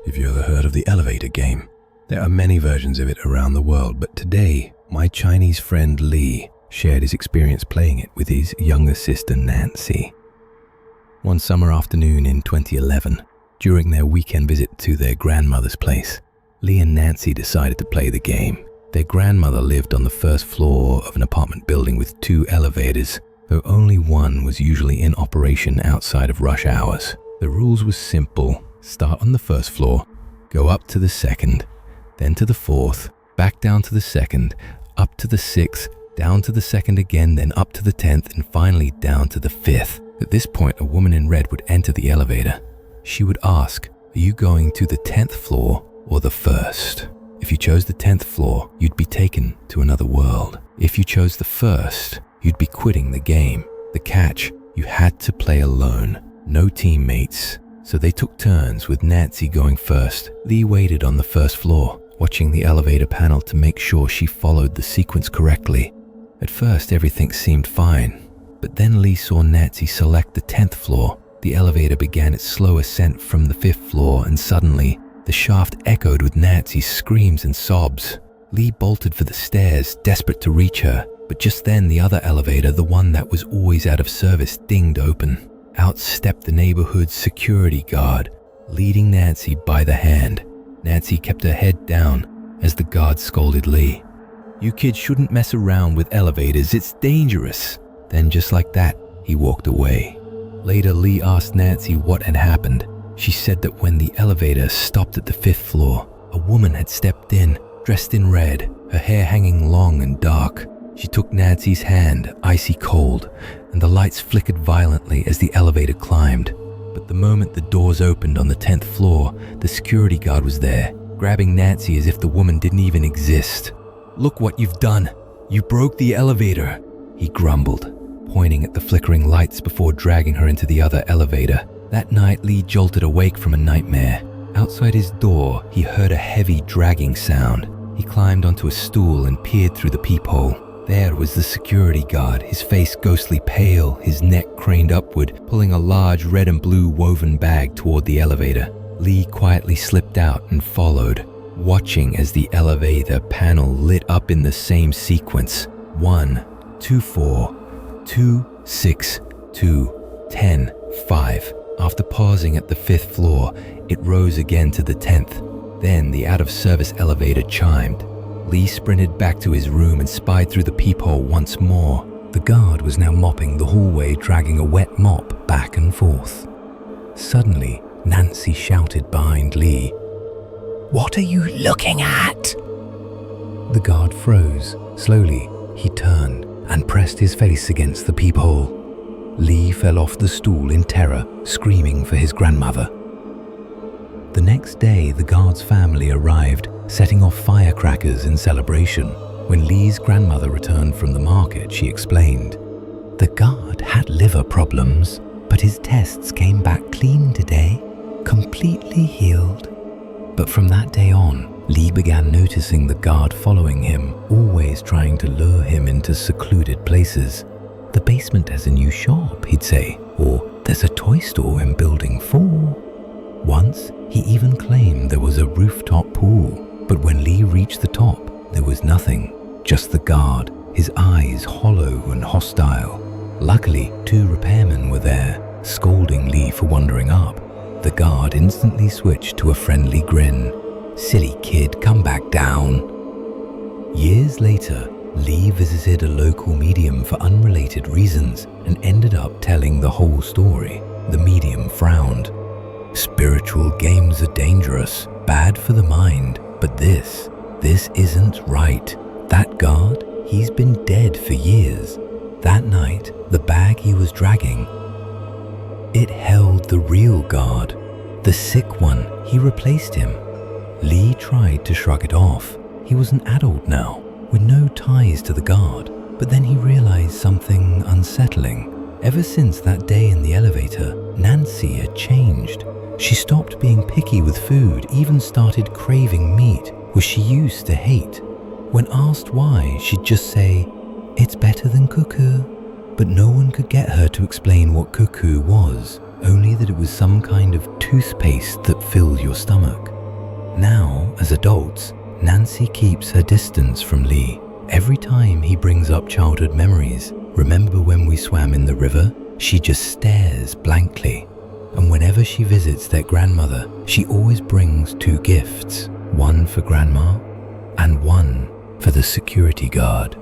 Have you ever heard of the elevator game? There are many versions of it around the world, but today, my Chinese friend Lee shared his experience playing it with his younger sister Nancy. One summer afternoon in 2011, during their weekend visit to their grandmother's place, Lee and Nancy decided to play the game. Their grandmother lived on the first floor of an apartment building with 2 elevators, though only one was usually in operation outside of rush hours. The rules were simple. Start on the first floor, go up to the second, then to the 4th, back down to the 2nd, up to the 6th, down to the 2nd again, then up to the 10th, and finally down to the 5th. At this point, a woman in red would enter the elevator. She would ask, "Are you going to the 10th floor or the 1st? If you chose the 10th floor, you'd be taken to another world. If you chose the 1st, you'd be quitting the game. The catch, you had to play alone, no teammates. So they took turns with Nancy going first. Lee waited on the 1st floor, watching the elevator panel to make sure she followed the sequence correctly. At first, everything seemed fine, but then Lee saw Nancy select the 10th floor. The elevator began its slow ascent from the 5th floor, and suddenly, the shaft echoed with Nancy's screams and sobs. Lee bolted for the stairs, desperate to reach her, but just then the other elevator, the one that was always out of service, dinged open. Out stepped the neighborhood's security guard, leading Nancy by the hand. Nancy kept her head down as the guard scolded Lee. "You kids shouldn't mess around with elevators, it's dangerous." Then just like that, he walked away. Later, Lee asked Nancy what had happened. She said that when the elevator stopped at the 5th floor, a woman had stepped in, dressed in red, her hair hanging long and dark. She took Nancy's hand, icy cold, and the lights flickered violently as the elevator climbed. But the moment the doors opened on the 10th floor, the security guard was there, grabbing Nancy as if the woman didn't even exist. "Look what you've done. You broke the elevator," he grumbled, pointing at the flickering lights before dragging her into the other elevator. That night, Lee jolted awake from a nightmare. Outside his door, he heard a heavy dragging sound. He climbed onto a stool and peered through the peephole. There was the security guard, his face ghostly pale, his neck craned upward, pulling a large red and blue woven bag toward the elevator. Lee quietly slipped out and followed, watching as the elevator panel lit up in the same sequence. 1, 2, 4, 2, 6, 2, 10, 5. After pausing at the 5th floor, it rose again to the 10th. Then the out-of-service elevator chimed. Lee sprinted back to his room and spied through the peephole once more. The guard was now mopping the hallway, dragging a wet mop back and forth. Suddenly, Nancy shouted behind Lee, "What are you looking at?" The guard froze. Slowly, he turned and pressed his face against the peephole. Lee fell off the stool in terror, screaming for his grandmother. The next day, the guard's family arrived, setting off firecrackers in celebration. When Lee's grandmother returned from the market, she explained, "The guard had liver problems, but his tests came back clean today, completely healed." But from that day on, Lee began noticing the guard following him, always trying to lure him into secluded places. "The basement has a new shop," he'd say, or "There's a toy store in building 4. Once, he even claimed there was a rooftop pool, but when Lee reached the top, there was nothing, just the guard, his eyes hollow and hostile. Luckily, 2 repairmen were there, scolding Lee for wandering up. The guard instantly switched to a friendly grin. "Silly kid, come back down." Years later, Lee visited a local medium for unrelated reasons and ended up telling the whole story. The medium frowned. "Spiritual games are dangerous, bad for the mind, but this isn't right. That guard, he's been dead for years. That night, the bag he was dragging, it held the real guard. The sick one, he replaced him." Lee tried to shrug it off. He was an adult now, with no ties to the guard, but then he realized something unsettling. Ever since that day in the elevator, Nancy had changed. She stopped being picky with food, even started craving meat, which she used to hate. When asked why, she'd just say, "It's better than cuckoo." But no one could get her to explain what cuckoo was. only that it was some kind of toothpaste that filled your stomach. Now, as adults, Nancy keeps her distance from Lee. Every time he brings up childhood memories, remember when we swam in the river? She just stares blankly. And whenever she visits their grandmother, she always brings 2 gifts, one for Grandma and one for the security guard.